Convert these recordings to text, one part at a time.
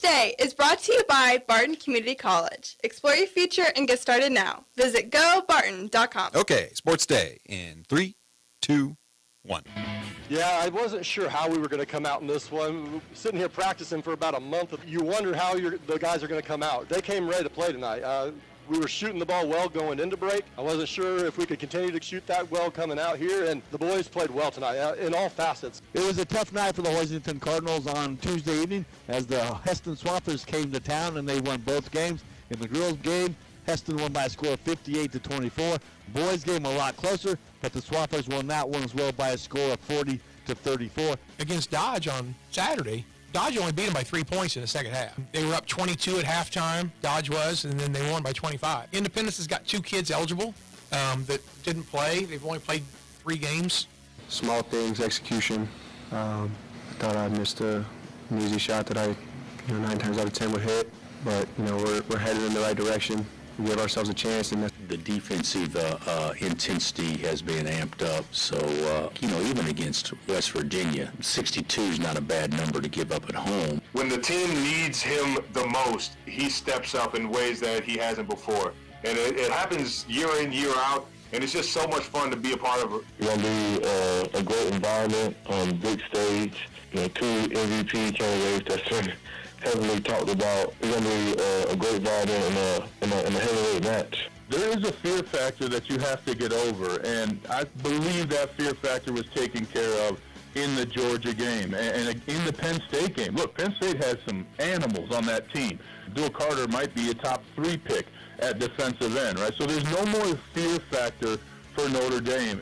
Day is brought to you by Barton Community College. Explore your future and get started now. Visit gobarton.com. Okay, Sports Day in 3, 2, 1. Yeah, I wasn't sure how we were going to come out in this one. Sitting here practicing for about a month, you wonder how the guys are going to come out. They came ready to play tonight. We were shooting the ball well going into break. I wasn't sure if we could continue to shoot that well coming out here, and the boys played well tonight in all facets. It was a tough night for the Hoisington Cardinals on Tuesday evening as the Heston Swampers came to town and they won both games. In the girls' game, Heston won by a score of 58-24. Boys' game a lot closer, but the Swampers won that one as well by a score of 40-34. Against Dodge on Saturday, Dodge only beat them by 3 points in the second half. They were up 22 at halftime, Dodge was, and then they won by 25. Independence has got 2 kids eligible that didn't play. They've only played 3 games. Small things, execution. I thought I missed an easy shot that I, 9 times out of 10 would hit. But, we're headed in the right direction. We gave ourselves a chance. And the defensive intensity has been amped up. So, even against West Virginia, 62 is not a bad number to give up at home. When the team needs him the most, he steps up in ways that he hasn't before. And it happens year in, year out. And it's just so much fun to be a part of it. It's going to be a great environment on big stage. 2 MVP candidates that's been heavily talked about. It's going to be a great environment in a heavyweight match. There is a fear factor that you have to get over, and I believe that fear factor was taken care of in the Georgia game and in the Penn State game. Look, Penn State has some animals on that team. Abdul Carter might be a top 3 pick at defensive end, right? So there's no more fear factor for Notre Dame.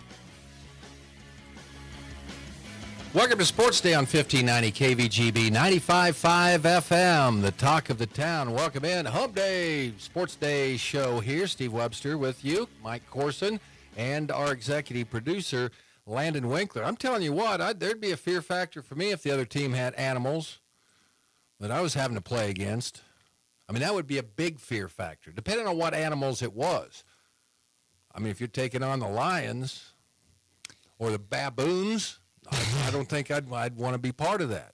Welcome to Sports Day on 1590 KVGB 95.5 FM, the talk of the town. Welcome in. Hump Day, Sports Day show here. Steve Webster with you, Mike Corson, and our executive producer, Landon Winkler. I'm telling you what, there'd be a fear factor for me if the other team had animals that I was having to play against. I mean, that would be a big fear factor, depending on what animals it was. I mean, if you're taking on the lions or the baboons, I don't think I'd want to be part of that.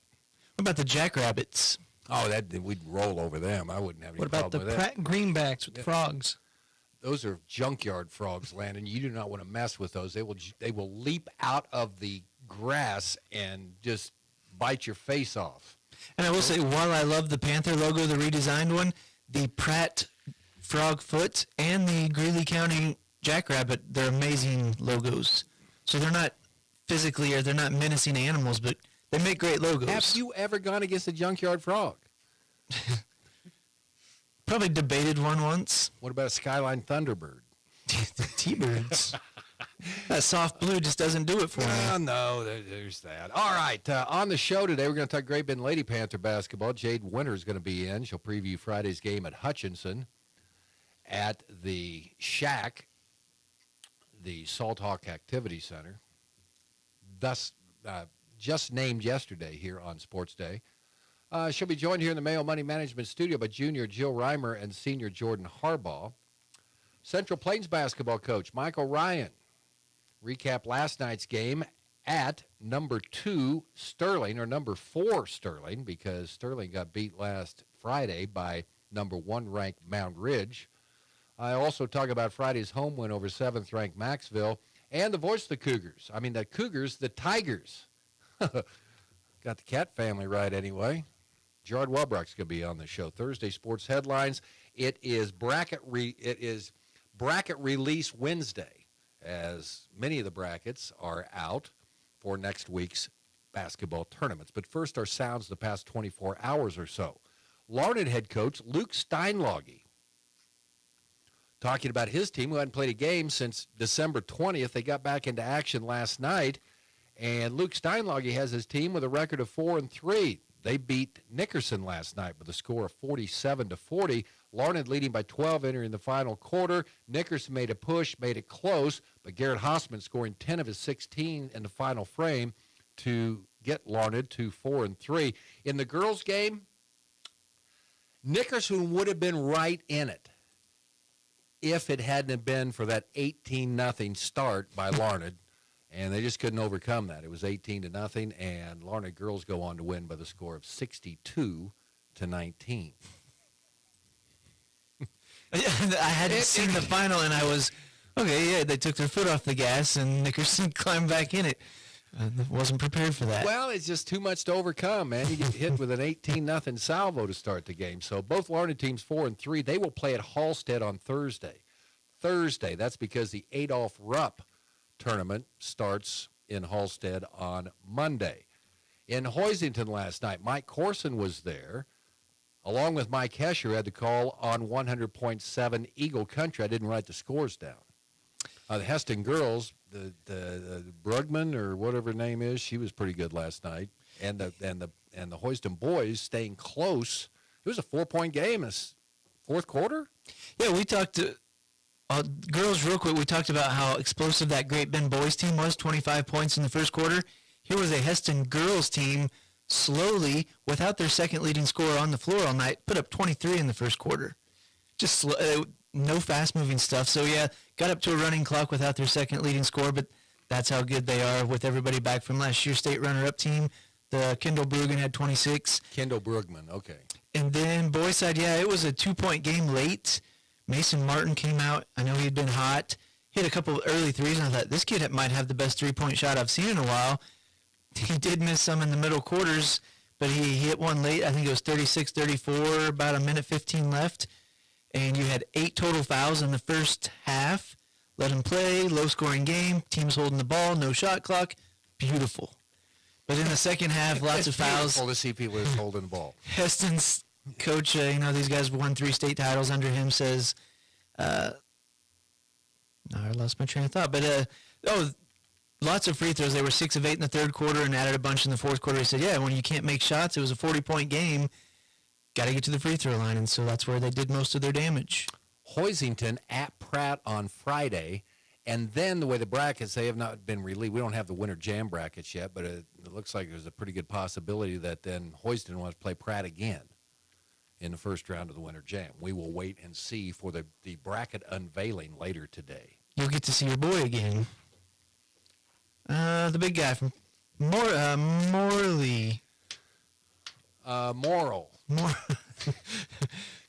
What about the jackrabbits? Oh, we'd roll over them. I wouldn't have any problem with that. What about the greenbacks with the frogs? Those are junkyard frogs, Landon. You do not want to mess with those. They will leap out of the grass and just bite your face off. And I will say, while I love the Panther logo, the redesigned one, the Pratt frog foot and the Greeley County jackrabbit, they're amazing logos. So they're not physically, or they're not menacing animals, but they make great logos. Have you ever gone against a junkyard frog? Probably debated one once. What about a Skyline Thunderbird? T-birds. That soft blue just doesn't do it for me. No, there's that. All right, on the show today, we're going to talk Great Bend Lady Panther basketball. Jade Winter is going to be in. She'll preview Friday's game at Hutchinson at the Shack, the Salt Hawk Activity Center. Thus, just named yesterday here on Sports Day. She'll be joined here in the Mayo Money Management Studio by junior Jill Reimer and senior Jordan Harbaugh. Central Plains basketball coach Michael Ryan recap last night's game at number 2 Sterling, or number 4 Sterling, because Sterling got beat last Friday by number 1 ranked Mound Ridge. I also talk about Friday's home win over 7th ranked Maxville. And the voice of the Cougars. I mean, the Cougars, the Tigers. Got the Cat family right anyway. Gerard Welbrock's going to be on the show. Thursday sports headlines. It is bracket release Wednesday, as many of the brackets are out for next week's basketball tournaments. But first, our sounds the past 24 hours or so. Larned head coach Luke Steinlage talking about his team, who hadn't played a game since December 20th. They got back into action last night, and Luke Steinlage has his team with a record of 4-3. They beat Nickerson last night with a score of 47-40. Larned leading by 12 entering the final quarter. Nickerson made a push, made it close, but Garrett Hossman scoring 10 of his 16 in the final frame to get Larned to 4-3. In the girls' game, Nickerson would have been right in it if it hadn't been for that 18-0 start by Larned, and they just couldn't overcome that. It was 18-0, and Larned girls go on to win by the score of 62-58. 19. I hadn't seen the final, and I was, okay, yeah, they took their foot off the gas, and Nickerson climbed back in it. I wasn't prepared for that. Well, it's just too much to overcome, man. You get hit with an 18-0 salvo to start the game. So both Larned teams 4-3. They will play at Halstead on Thursday. That's because the Adolph Rupp tournament starts in Halstead on Monday. In Hoisington last night, Mike Corson was there, along with Mike Hesher, had the call on 100.7 Eagle Country. I didn't write the scores down. The Heston girls, the Brugman or whatever her name is, she was pretty good last night, and the Hoiston boys staying close. It was a 4-point game in the fourth quarter. Yeah, we talked to girls real quick. We talked about how explosive that Great Bend boys team was, 25 points in the first quarter. Here was a Heston girls team slowly, without their second leading scorer on the floor all night, put up 23 in the first quarter. Just no fast-moving stuff. So, yeah, got up to a running clock without their second leading scorer, but that's how good they are with everybody back from last year's state runner-up team. The Kendall Brugman had 26. Kendall Brugman, okay. And then boys side, yeah, it was a 2-point game late. Mason Martin came out. I know he had been hot. He had a couple of early threes, and I thought, this kid might have the best three-point shot I've seen in a while. He did miss some in the middle quarters, but he hit one late. I think it was 36-34, about a minute 15 left. And you had 8 total fouls in the first half. Let him play, low-scoring game, teams holding the ball, no shot clock. Beautiful. But in the second half, lots of fouls. Beautiful to see people just holding the ball. Heston's coach, these guys won 3 state titles under him, says, I lost my train of thought. But, lots of free throws. They were 6 of 8 in the third quarter and added a bunch in the fourth quarter. He said, yeah, when you can't make shots, it was a 40-point game. Got to get to the free throw line, and so that's where they did most of their damage. Hoisington at Pratt on Friday, and then the way the brackets, they have not been released. We don't have the winter jam brackets yet, but it looks like there's a pretty good possibility that then Hoisington wants to play Pratt again in the first round of the winter jam. We will wait and see for the bracket unveiling later today. You'll get to see your boy again. The big guy from Morley. Morrill.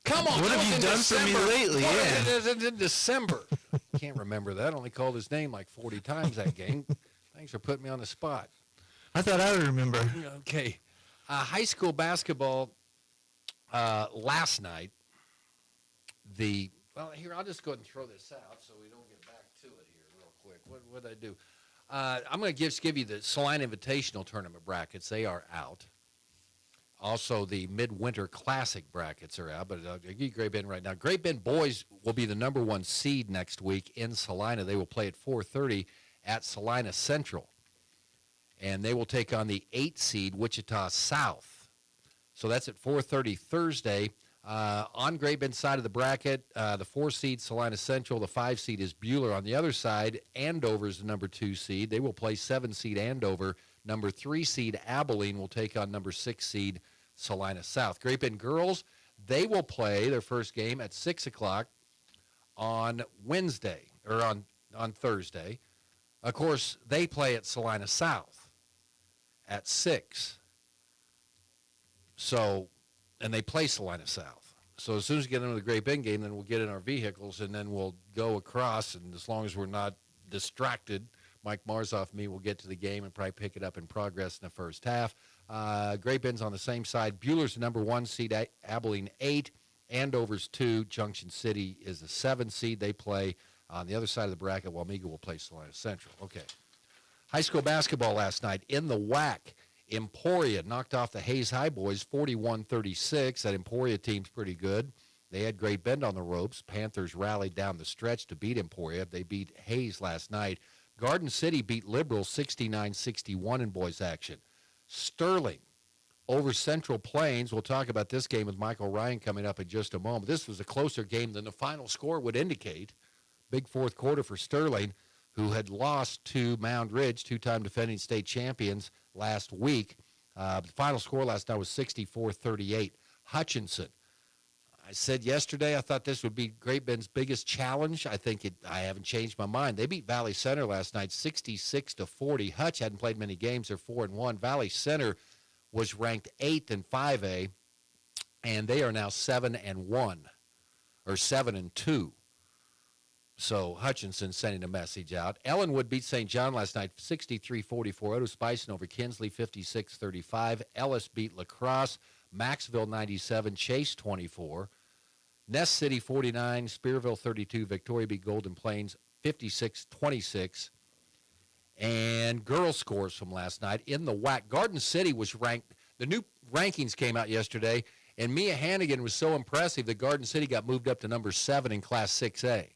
Come on. What have you done for me lately? Yeah. In December. Can't remember that. I only called his name like 40 times that game. Thanks for putting me on the spot. I thought I would remember. Okay. High school basketball last night. Here, I'll just go ahead and throw this out so we don't get back to it here real quick. What did I do? I'm going to give you the Salina Invitational Tournament brackets. They are out. Also, the Midwinter Classic brackets are out, but I'll give you Great Bend right now. Great Bend boys will be the number 1 seed next week in Salina. They will play at 4:30 at Salina Central. And they will take on the 8 seed Wichita South. So that's at 4:30 Thursday. On Great Bend side of the bracket, the 4 seed Salina Central, the 5 seed is Buhler. On the other side, Andover is the number 2 seed. They will play 7 seed Andover. Number 3 seed Abilene will take on number 6 seed Salina South. Great Bend girls, they will play their first game at 6 o'clock on Wednesday, or on Thursday. Of course, they play at Salina South at 6. So, and they play Salina South. So as soon as we get into the Great Bend game, then we'll get in our vehicles, and then we'll go across, and as long as we're not distracted, Mike Marzoff and me will get to the game and probably pick it up in progress in the first half. Great Bend's on the same side. Buhler's the number 1 seed, Abilene 8. Andover's 2. Junction City is the 7 seed. They play on the other side of the bracket. Wamega will play Salina Central. Okay. High school basketball last night in the WAC. Emporia knocked off the Hayes High boys 41-36. That Emporia team's pretty good. They had Great Bend on the ropes. Panthers rallied down the stretch to beat Emporia. They beat Hayes last night. Garden City beat Liberal 69-61 in boys action. Sterling over Central Plains. We'll talk about this game with Michael Ryan coming up in just a moment. This was a closer game than the final score would indicate. Big fourth quarter for Sterling, who had lost to Mound Ridge, 2-time defending state champions, last week. The final score last night was 64-38. Hutchinson. I said yesterday I thought this would be Great Bend's biggest challenge. I haven't changed my mind. They beat Valley Center last night 66-40. Hutch hadn't played many games. They're 4-1. Valley Center was ranked 8th in 5A, and they are now 7-1 or 7-2. So Hutchinson sending a message out. Ellenwood beat St. John last night 63-44. Otis Bison over Kinsley 56-35. Ellis beat La Crosse. Maxville 97. Chase 24. Ness City 49. Spearville 32. Victoria beat Golden Plains 56-26. And girls scores from last night in the WAC. Garden City was ranked. The new rankings came out yesterday, and Mia Hannigan was so impressive that Garden City got moved up to number 7 in Class 6A.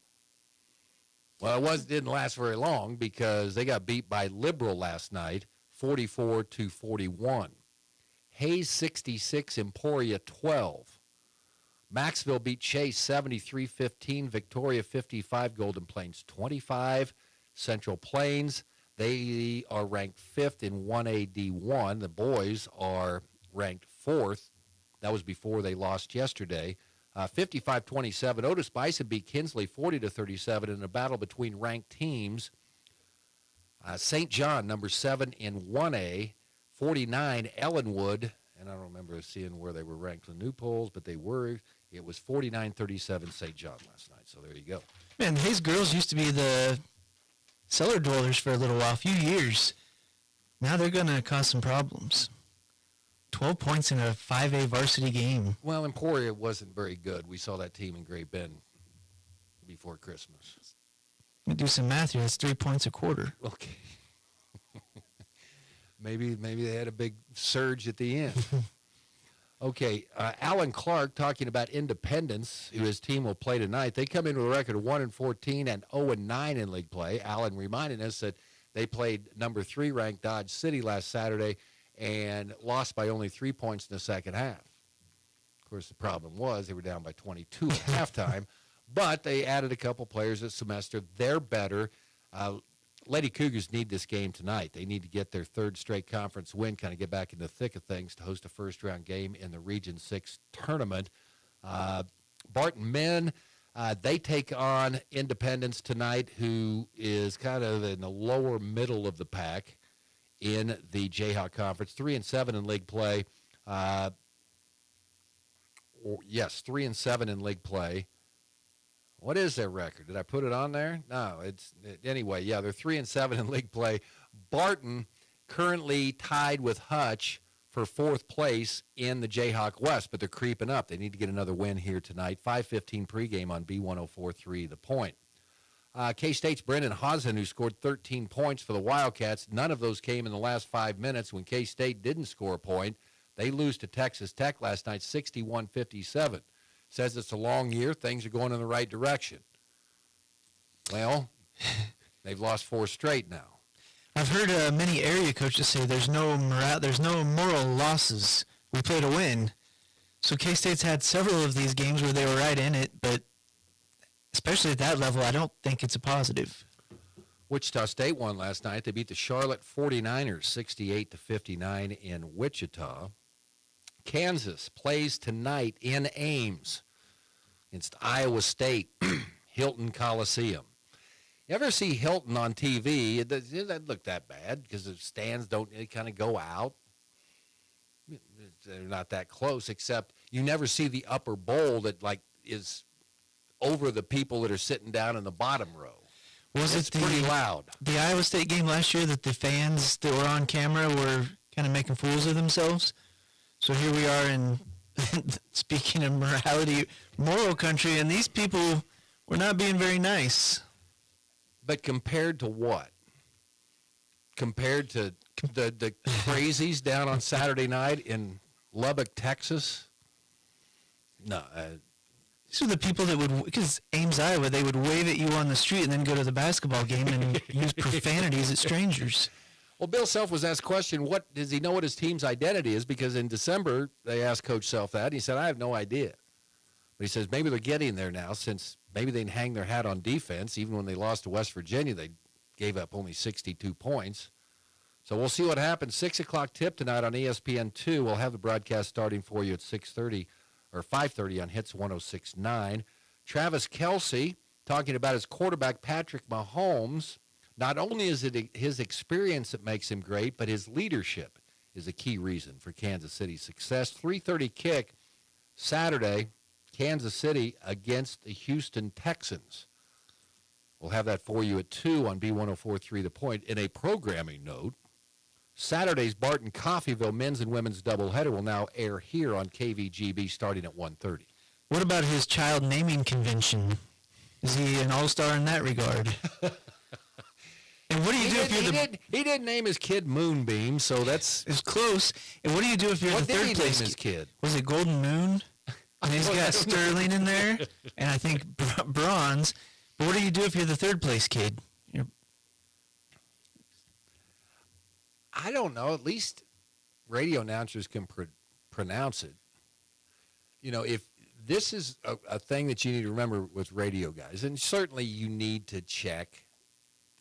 Well, it didn't last very long because they got beat by Liberal last night, 44-41. Hayes 66, Emporia 12. Maxville beat Chase 73-15, Victoria 55, Golden Plains 25. Central Plains, they are ranked 5th in 1AD1. The boys are ranked 4th. That was before they lost yesterday. 55-27. Otis Bison beat Kinsley 40-37 in a battle between ranked teams. St. John, number 7 in 1A, 49. Ellenwood, and I don't remember seeing where they were ranked in the new polls, but they were. It was 49-37 St. John last night. So there you go. Man, his girls used to be the cellar dwellers for a little while, a few years. Now they're going to cause some problems. 12 points in a 5A varsity game. Well, Emporia wasn't very good. We saw that team in Great Bend before Christmas. Let me do some math here. That's 3 points a quarter. Okay. maybe they had a big surge at the end. Okay, Alan Clark talking about Independence, who his team will play tonight. They come in with a record of 1-14 and 0-9 in league play. Alan reminding us that they played number 3 ranked Dodge City last Saturday and lost by only 3 points in the second half. Of course, the problem was they were down by 22 at halftime, but they added a couple players this semester. They're better. Lady Cougars need this game tonight. They need to get their 3rd straight conference win, kind of get back in the thick of things to host a first-round game in the Region 6 tournament. Barton men, they take on Independence tonight, who is kind of in the lower middle of the pack in the Jayhawk Conference, 3-7 in league play. 3-7 in league play. What is their record? Did I put it on there? No. Anyway. Yeah, they're 3-7 in league play. Barton currently tied with Hutch for 4th place in the Jayhawk West, but they're creeping up. They need to get another win here tonight. 5:15 pregame on B104.3 The Point. K-State's Brendan Hausen, who scored 13 points for the Wildcats. None of those came in the last 5 minutes when K-State didn't score a point. They lose to Texas Tech last night, 61-57. Says it's a long year. Things are going in the right direction. Well, they've lost 4 straight now. I've heard many area coaches say there's no moral losses. We play to win. So K-State's had several of these games where they were right in it, but especially at that level, I don't think it's a positive. Wichita State won last night. They beat the Charlotte 49ers 68-59 in Wichita. Kansas plays tonight in Ames against Iowa State, Hilton Coliseum. You ever see Hilton on TV? It doesn't look that bad because the stands kind of go out. They're not that close, except you never see the upper bowl that is over the people that are sitting down in the bottom row. It's pretty loud. The Iowa State game last year that the fans that were on camera were kind of making fools of themselves? So here we are in, speaking of morality, moral country, and these people were not being very nice. But compared to what? Compared to the crazies down on Saturday night in Lubbock, Texas? No. These are the people that would, because Ames, Iowa, they would wave at you on the street and then go to the basketball game and use profanities at strangers. Well, Bill Self was asked a question, does he know what his team's identity is? Because in December, they asked Coach Self that, and he said, I have no idea. But he says maybe they're getting there now, since maybe they didn't hang their hat on defense. Even when they lost to West Virginia, they gave up only 62 points. So we'll see what happens. 6 o'clock tip tonight on ESPN2. We'll have the broadcast starting for you at 6:30 or 5:30 on Hits 106.9. Travis Kelce talking about his quarterback, Patrick Mahomes. Not only is it his experience that makes him great, but his leadership is a key reason for Kansas City's success. 3:30 kick Saturday, Kansas City against the Houston Texans. We'll have that for you at 2 on B1043 The Point. In a programming note, Saturday's Barton Coffeyville men's and women's doubleheader will now air here on KVGB starting at 1:30. What about his child naming convention? Is he an all-star in that regard? And what do you do if you're He didn't name his kid Moonbeam, so that's... It's close. And what do you do if you're What the did third he place name his kid? Was it Golden Moon? And he's got Sterling in there, and I think Bronze. But what do you do if you're the third place kid? I don't know. At least radio announcers can pronounce it. You know, if this is a thing that you need to remember with radio guys, and certainly you need to check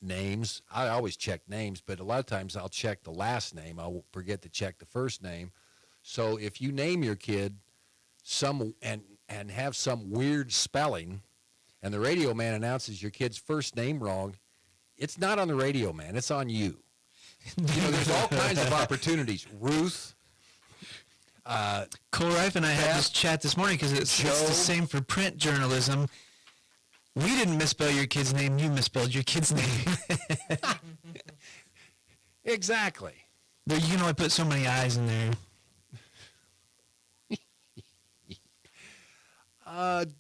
names. I always check names, but a lot of times I'll check the last name. I'll forget to check the first name. So if you name your kid some and have some weird spelling, and the radio man announces your kid's first name wrong, it's not on the radio man. It's on you. You know, there's all kinds of opportunities. Ruth. Cole Reif and I had this chat this morning because it's the same for print journalism. We didn't misspell your kid's name. You misspelled your kid's name. Exactly. But you can only put so many I's in there.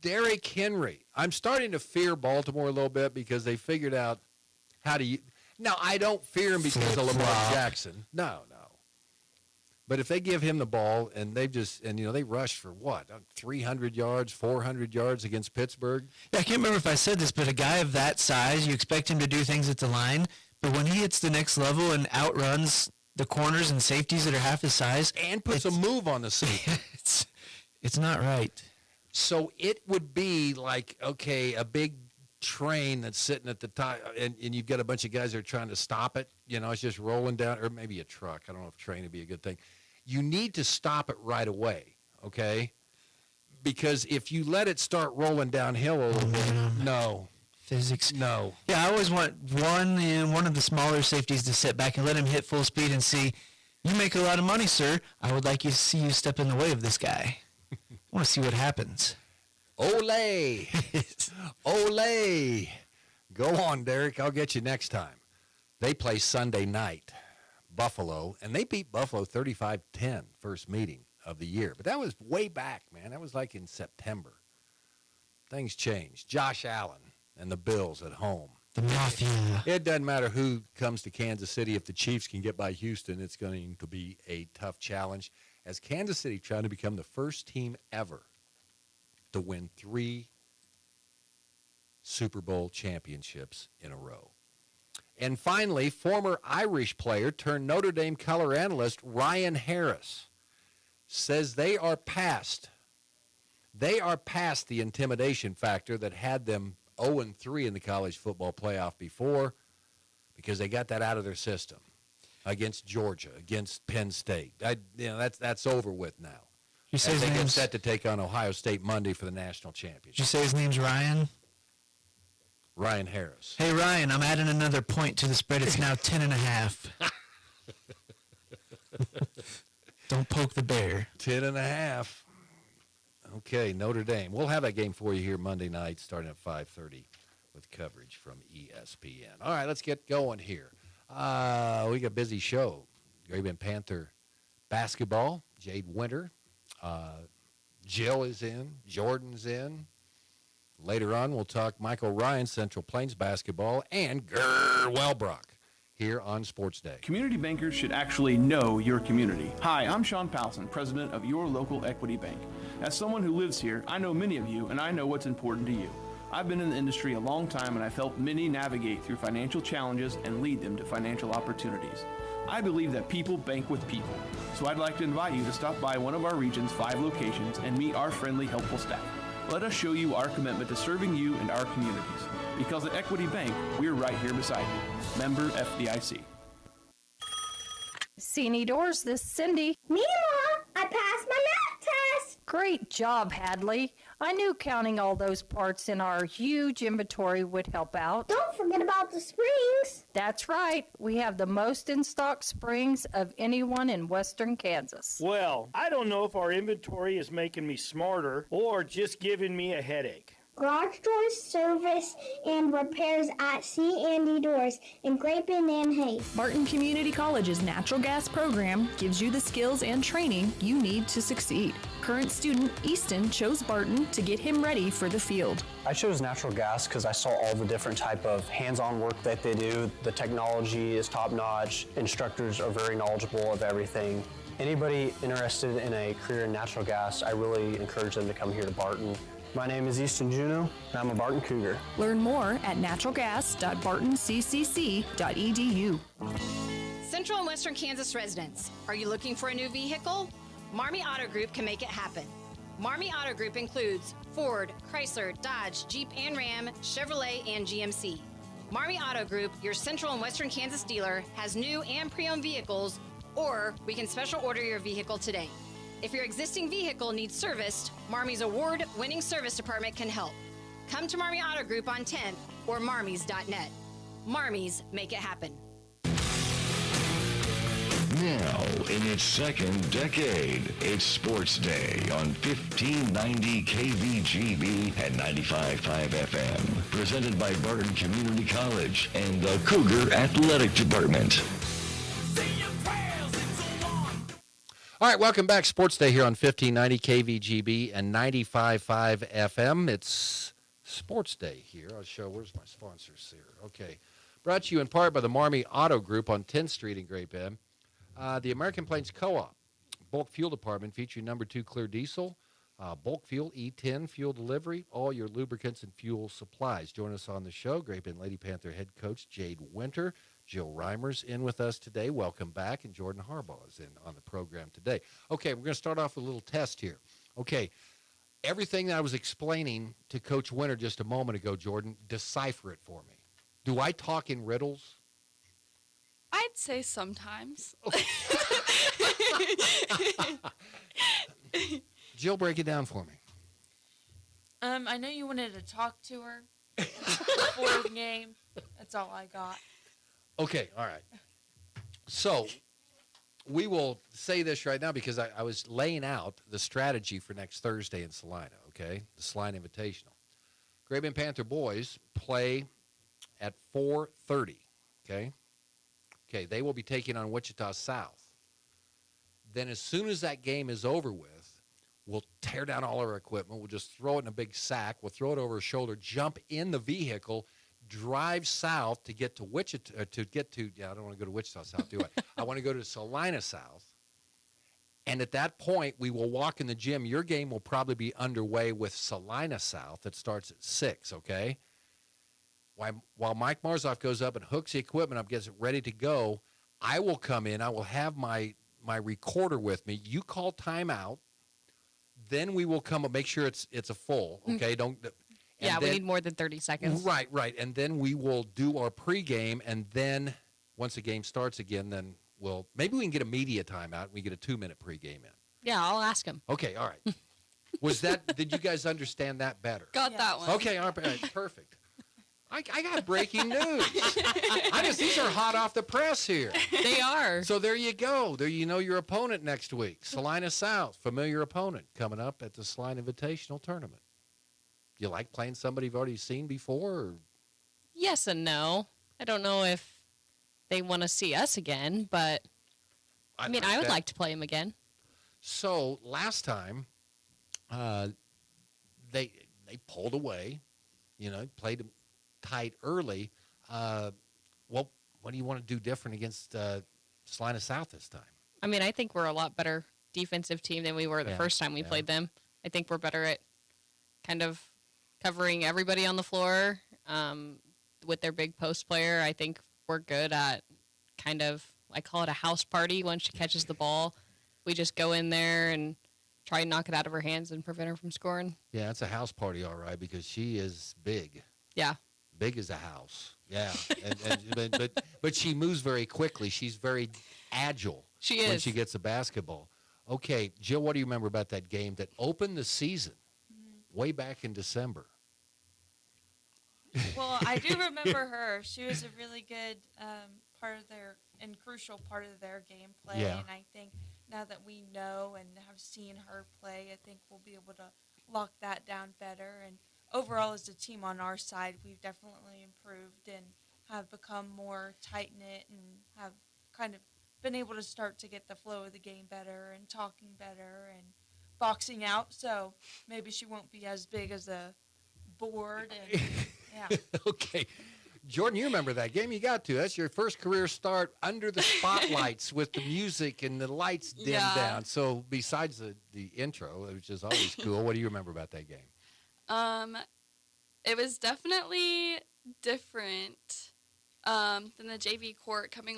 Derrick Henry. I'm starting to fear Baltimore a little bit because they figured out how to use. Now, I don't fear him because of Lamar Jackson. No. But if they give him the ball and they rushed for what? 300 yards, 400 yards against Pittsburgh? Yeah, I can't remember if I said this, but a guy of that size, you expect him to do things at the line, but when he hits the next level and outruns the corners and safeties that are half his size. And puts a move on the safety. It's not right. So it would be like, okay, a big train that's sitting at the top, and you've got a bunch of guys that are trying to stop it. You know, it's just rolling down, or maybe a truck. I don't know if train would be a good thing. You need to stop it right away, okay? Because if you let it start rolling downhill a little bit, no. Physics. No. Yeah, I always want one of the smaller safeties to sit back and let him hit full speed and see, you make a lot of money, sir. I would like you to see you step in the way of this guy. I want to see what happens. Ole. Ole. Go on, Derek. I'll get you next time. They play Sunday night, Buffalo, and they beat Buffalo 35-10 first meeting of the year. But that was way back, man. That was like in September. Things changed. Josh Allen and the Bills at home. The Mafia. It doesn't matter who comes to Kansas City. If the Chiefs can get by Houston, it's going to be a tough challenge. As Kansas City trying to become the first team ever to win 3 Super Bowl championships in a row. And finally, former Irish player turned Notre Dame color analyst Ryan Harris says they are past the intimidation factor that had them 0-3 in the college football playoff before, because they got that out of their system against Georgia, against Penn State. That's over with now. You say his they get name's set to take on Ohio State Monday for the national championship. Did you say his name's Ryan? Ryan Harris. Hey, Ryan, I'm adding another point to the spread. It's now 10.5. Don't poke the bear. 10.5. Okay, Notre Dame. We'll have that game for you here Monday night starting at 5:30 with coverage from ESPN. All right, let's get going here. We got a busy show. Great Bend Panther basketball. Jade Winter. Jill is in. Jordan's in. Later on, we'll talk Michael Ryan, Central Plains basketball, and Gurr Wellbrock here on Sports Day. Community bankers should actually know your community. Hi, I'm Sean Powelson, president of your local Equity Bank. As someone who lives here, I know many of you, and I know what's important to you. I've been in the industry a long time, and I've helped many navigate through financial challenges and lead them to financial opportunities. I believe that people bank with people, so I'd like to invite you to stop by one of our region's 5 locations and meet our friendly, helpful staff. Let us show you our commitment to serving you and our communities. Because at Equity Bank, we're right here beside you. Member FDIC. C&E Doors, this is Cindy. Me, Mom. I passed my math test. Great job, Hadley. I knew counting all those parts in our huge inventory would help out. Don't forget about the springs. That's right. We have the most in stock springs of anyone in western Kansas. Well, I don't know if our inventory is making me smarter or just giving me a headache. Garage doors, service, and repairs at C. Andy Doors in Great Bend and Hayes. Barton Community College's natural gas program gives you the skills and training you need to succeed. Current student Easton chose Barton to get him ready for the field. I chose natural gas because I saw all the different type of hands-on work that they do. The technology is top-notch. Instructors are very knowledgeable of everything. Anybody interested in a career in natural gas, I really encourage them to come here to Barton. My name is Easton Juneau, and I'm a Barton Cougar. Learn more at naturalgas.bartonccc.edu. Central and Western Kansas residents, are you looking for a new vehicle? Marmy Auto Group can make it happen. Marmy Auto Group includes Ford, Chrysler, Dodge, Jeep and Ram, Chevrolet, and GMC. Marmy Auto Group, your Central and Western Kansas dealer, has new and pre-owned vehicles, or we can special order your vehicle today. If your existing vehicle needs serviced, Marmy's award-winning service department can help. Come to Marmy Auto Group on 10th or marmys.net. Marmys make it happen. Now, in its second decade, it's Sports Day on 1590 KVGB and 95.5 FM. Presented by Barton Community College and the Cougar Athletic Department. All right, welcome back. Sports Day here on 1590 KVGB and 95.5 FM. It's Sports Day here. I'll show, where's my sponsors here? Okay. Brought to you in part by the Marmy Auto Group on 10th Street in Great Bend. The American Plains Co-op Bulk Fuel Department featuring number 2 Clear Diesel, bulk fuel, E10 fuel delivery, all your lubricants and fuel supplies. Join us on the show. Great Bend Lady Panther head coach Jade Winter. Jill Reimer's in with us today. Welcome back. And Jordan Harbaugh is in on the program today. Okay, we're going to start off with a little test here. Okay, everything that I was explaining to Coach Winter just a moment ago, Jordan, decipher it for me. Do I talk in riddles? I'd say sometimes. Jill, break it down for me. I know you wanted to talk to her before the game. That's all I got. Okay, all right. So we will say this right now because I was laying out the strategy for next Thursday in Salina, okay? The Salina Invitational. Great Bend Panther boys play at 4:30, okay? Okay, they will be taking on Wichita South. Then as soon as that game is over with, we'll tear down all our equipment. We'll just throw it in a big sack. We'll throw it over our shoulder, jump in the vehicle, drive south to get to Wichita, I don't want to go to Wichita South, do I? I want to go to Salina South. And at that point, we will walk in the gym. Your game will probably be underway with Salina South. That starts at 6, okay? While Mike Marzoff goes up and hooks the equipment up, gets it ready to go, I will come in. I will have my recorder with me. You call timeout. Then we will come and make sure it's a full, okay? We need more than 30 seconds. Right. And then we will do our pregame, and then once the game starts again, then maybe we can get a media timeout and we get a 2-minute pregame in. Yeah, I'll ask him. Okay, all right. Did you guys understand that better? Got that one. Okay, all right, perfect. I got breaking news. These are hot off the press here. They are. So there you go. There you know your opponent next week. Salina South, familiar opponent coming up at the Salina Invitational Tournament. You like playing somebody you've already seen before? Or? Yes and no. I don't know if they want to see us again, but I would like to play them again. So last time, they pulled away, played them tight early. What do you want to do different against Salina South this time? I think we're a lot better defensive team than we were the first time we played them. I think we're better at kind of covering everybody on the floor with their big post player. I think we're good at kind of, I call it a house party. Once she catches the ball, we just go in there and try and knock it out of her hands and prevent her from scoring. Yeah, it's a house party, all right, because she is big. Yeah. Big as a house. Yeah. but she moves very quickly. She's very agile. She is. When she gets the basketball. Okay, Jill, what do you remember about that game that opened the season way back in December? Well, I do remember her. She was a really good part of their and crucial part of their gameplay. Yeah. And I think now that we know and have seen her play, I think we'll be able to lock that down better. And overall, as a team on our side, we've definitely improved and have become more tight knit and have kind of been able to start to get the flow of the game better and talking better and boxing out. So maybe she won't be as big as a board. And yeah. Okay. Jordan, you remember that game? You got to. That's your first career start under the spotlights with the music and the lights dimmed down. So besides the intro, which is always cool, what do you remember about that game? It was definitely different than the JV court coming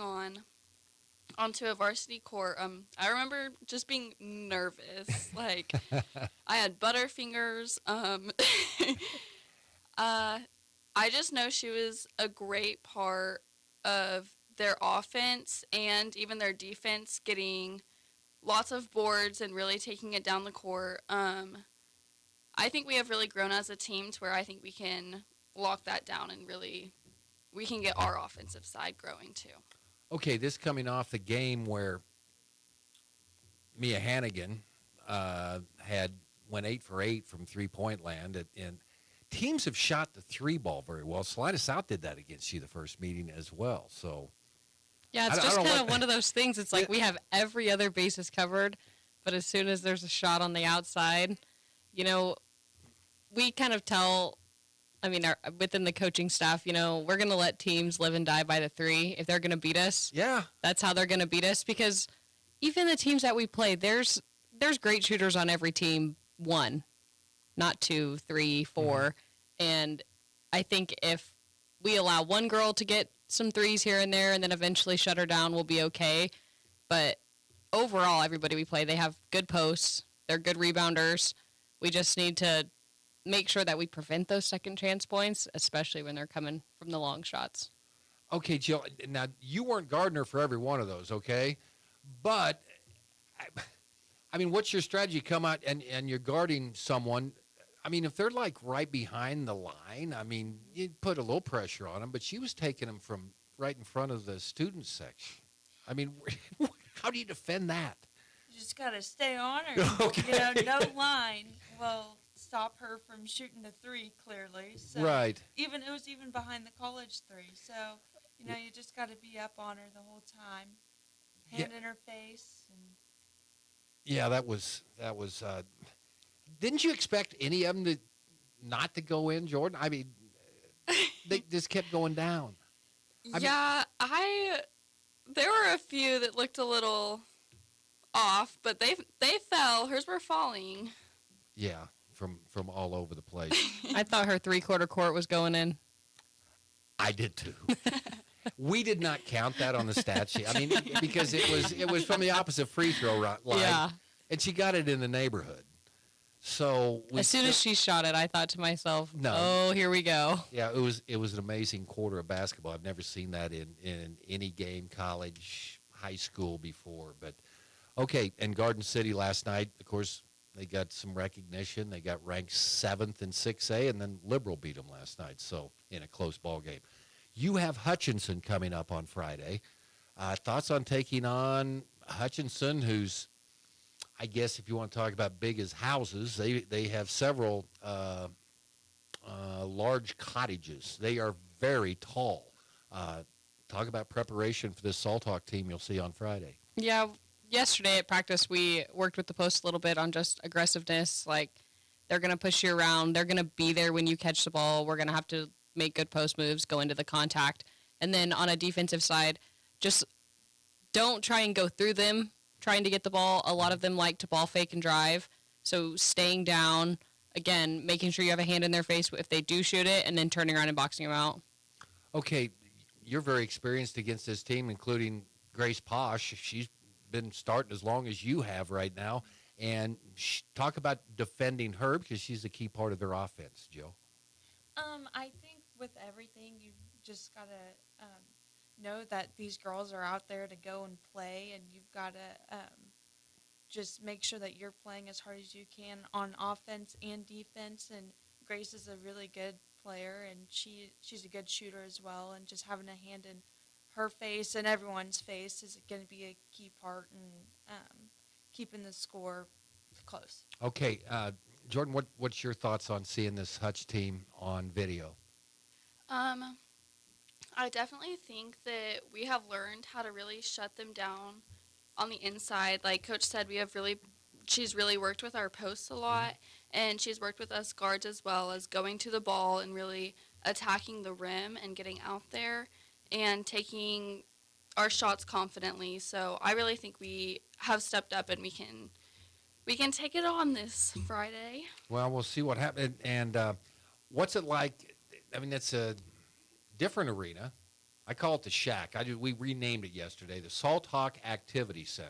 onto a varsity court. I remember just being nervous. Like, I had butterfingers. I just know she was a great part of their offense and even their defense, getting lots of boards and really taking it down the court. I think we have really grown as a team to where I think we can lock that down and really we can get our offensive side growing too. Okay, this coming off the game where Mia Hannigan went 8 for 8 from three-point land, and teams have shot the three ball very well. Salina South did that against you the first meeting as well. So Yeah, it's just kind of one of those things. It's like we have every other basis covered, but as soon as there's a shot on the outside, we kind of tell, within the coaching staff, we're going to let teams live and die by the three. If they're going to beat us, that's how they're going to beat us, because even the teams that we play, there's great shooters on every team, one, not 2, 3, 4. And I think if we allow one girl to get some threes here and there and then eventually shut her down, we'll be okay. But overall, everybody we play, they have good posts. They're good rebounders. We just need to make sure that we prevent those second chance points, especially when they're coming from the long shots. Okay, Jill, now you weren't Gardner for every one of those, okay? But, what's your strategy? Come out and you're guarding someone. If they're like right behind the line, you'd put a little pressure on them, but she was taking them from right in front of the student section. How do you defend that? You just got to stay on her. Okay. No line will stop her from shooting the three, clearly. So Right. It was even behind the college three. So, you just got to be up on her the whole time. Hand in her face. And Yeah, that was didn't you expect any of them not to go in, Jordan? They just kept going down. There were a few that looked a little off, but they fell. Hers were falling. Yeah, from all over the place. I thought her three-quarter court was going in. I did too. We did not count that on the stat sheet. Because it was from the opposite free throw line. Yeah. And she got it in the neighborhood. So as soon as she shot it, I thought to myself, No. "Oh, here we go." Yeah, it was an amazing quarter of basketball. I've never seen that in any game, college, high school before. But okay, and Garden City last night, of course, they got some recognition. They got ranked 7th in 6A, and then Liberal beat them last night. So in a close ball game, you have Hutchinson coming up on Friday. Thoughts on taking on Hutchinson, who's, I guess if you want to talk about big as houses, they have several large cottages. They are very tall. Talk about preparation for this Saltawk team you'll see on Friday. Yeah, yesterday at practice, we worked with the post a little bit on just aggressiveness. Like, they're going to push you around. They're going to be there when you catch the ball. We're going to have to make good post moves, go into the contact. And then on a defensive side, just don't try and go through them trying to get the ball. A lot of them like to ball fake and drive. So staying down, again, making sure you have a hand in their face if they do shoot it, and then turning around and boxing them out. Okay, you're very experienced against this team, including Grace Posh. She's been starting as long as you have right now. And talk about defending her, because she's a key part of their offense, Jill. I think with everything, you just got to know that these girls are out there to go and play, and you've got to just make sure that you're playing as hard as you can on offense and defense. And Grace is a really good player, and she's a good shooter as well. And just having a hand in her face and everyone's face is going to be a key part in keeping the score close. Okay, Jordan, what's your thoughts on seeing this Hutch team on video? I definitely think that we have learned how to really shut them down on the inside. Like Coach said, she's really worked with our posts a lot, and she's worked with us guards as well as going to the ball and really attacking the rim and getting out there and taking our shots confidently. So I really think we have stepped up, and we can take it on this Friday. Well, we'll see what happens. And what's it like? I mean, it's a different arena. I call it the Shack. We renamed it yesterday, the Salt Hawk Activity Center.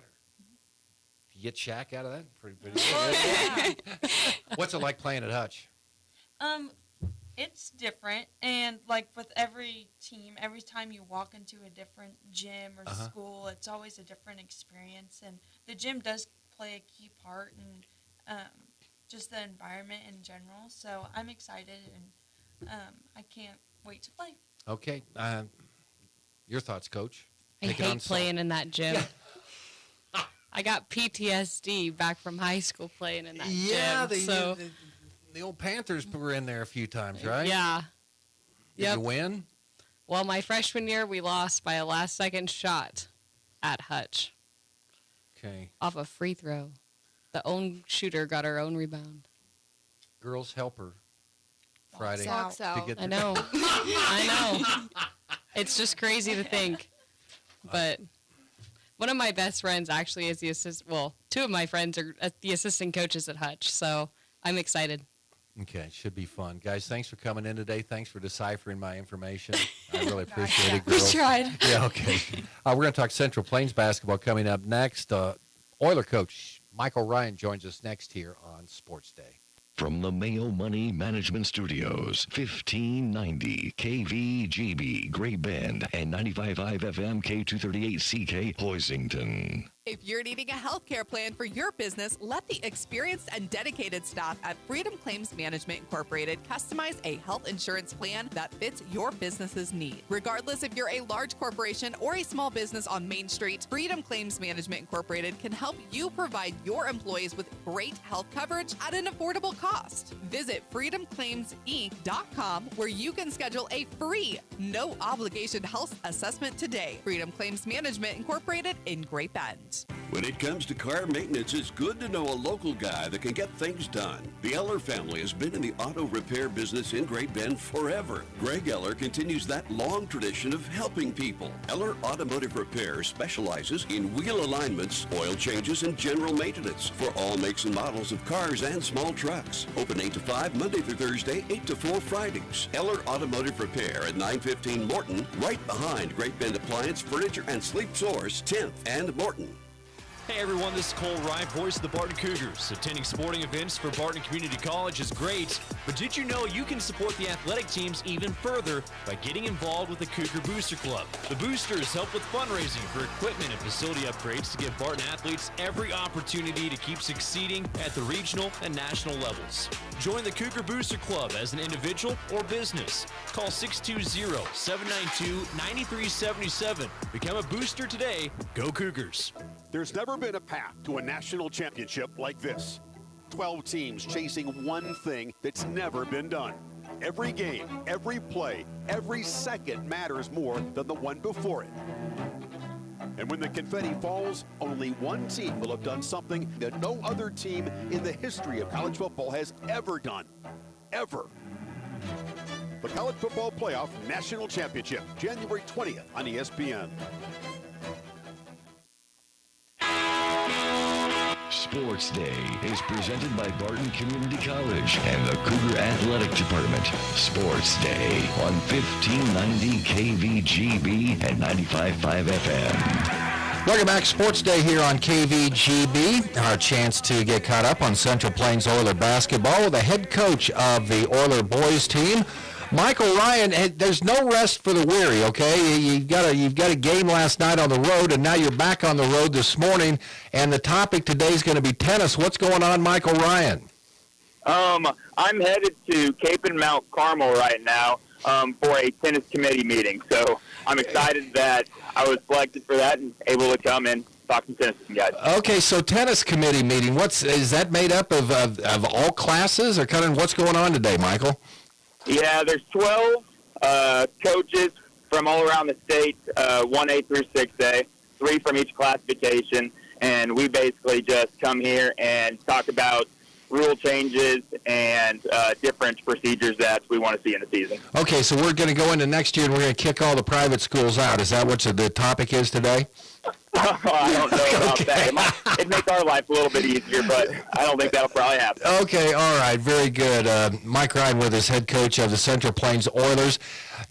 If you get Shack out of that, pretty good. What's it like playing at Hutch? It's different, and like with every team, every time you walk into a different gym or school, it's always a different experience, and the gym does play a key part in just the environment in general. So I'm excited, and I can't wait to play. Okay. Your thoughts, Coach? I hate playing in that gym. I got PTSD back from high school playing in that gym. The old Panthers were in there a few times, right? Yeah. Did you win? Well, my freshman year, we lost by a last-second shot at Hutch. Okay. Off a free throw. The own shooter got her own rebound. Girls help her Friday. Walks out. To get I know. I know. It's just crazy to think. But one of my best friends actually is the assistant. Well, two of my friends are the assistant coaches at Hutch, so I'm excited. Okay, should be fun. Guys, thanks for coming in today. Thanks for deciphering my information. I really appreciate it, girls. We tried. Yeah, okay. We're going to talk Central Plains basketball coming up next. Oiler coach Michael Ryan joins us next here on Sports Day. From the Mayo Money Management Studios, 1590 KVGB, Great Bend, and 95.5 FM K238CK, Hoisington. If you're needing a healthcare plan for your business, let the experienced and dedicated staff at Freedom Claims Management Incorporated customize a health insurance plan that fits your business's need. Regardless if you're a large corporation or a small business on Main Street, Freedom Claims Management Incorporated can help you provide your employees with great health coverage at an affordable cost. Visit freedomclaimsinc.com where you can schedule a free, no-obligation health assessment today. Freedom Claims Management Incorporated in Great Bend. When it comes to car maintenance, it's good to know a local guy that can get things done. The Eller family has been in the auto repair business in Great Bend forever. Greg Eller continues that long tradition of helping people. Eller Automotive Repair specializes in wheel alignments, oil changes, and general maintenance for all makes and models of cars and small trucks. Open 8 to 5 Monday through Thursday, 8 to 4 Fridays. Eller Automotive Repair at 915 Morton, right behind Great Bend Appliance, Furniture, and Sleep Source, 10th and Morton. Hey everyone, this is Cole Wright, voice of the Barton Cougars. Attending sporting events for Barton Community College is great, but did you know you can support the athletic teams even further by getting involved with the Cougar Booster Club? The Boosters help with fundraising for equipment and facility upgrades to give Barton athletes every opportunity to keep succeeding at the regional and national levels. Join the Cougar Booster Club as an individual or business. Call 620-792-9377. Become a booster today. Go Cougars. There's never been a path to a national championship like this. 12 teams chasing one thing that's never been done. Every game, every play, every second matters more than the one before it. And when the confetti falls, only one team will have done something that no other team in the history of college football has ever done. Ever. The College Football Playoff National Championship, January 20th on ESPN. Sports Day is presented by Barton Community College and the Cougar Athletic Department. Sports Day on 1590 KVGB and 95.5 FM. Welcome back. Sports Day here on KVGB. Our chance to get caught up on Central Plains Oiler basketball with the head coach of the Oiler boys team, Michael Ryan, there's no rest for the weary, okay? You've got a game last night on the road, and now you're back on the road this morning, and the topic today is going to be tennis. What's going on, Michael Ryan? I'm headed to Cape and Mount Carmel right now for a tennis committee meeting, so I'm excited that I was selected for that and able to come and talk some tennis with you guys. Okay, so tennis committee meeting, is that made up of all classes, or kind of what's going on today, Michael? Yeah, there's 12 coaches from all around the state, 1A through 6A, 3 from each classification, and we basically just come here and talk about rule changes and different procedures that we want to see in the season. Okay, so we're going to go into next year and we're going to kick all the private schools out. Is that what the topic is today? I don't know about that. It'd make our life a little bit easier, but I don't think that'll probably happen. Okay, all right, very good. Mike Ryan with us, head coach of the Central Plains Oilers.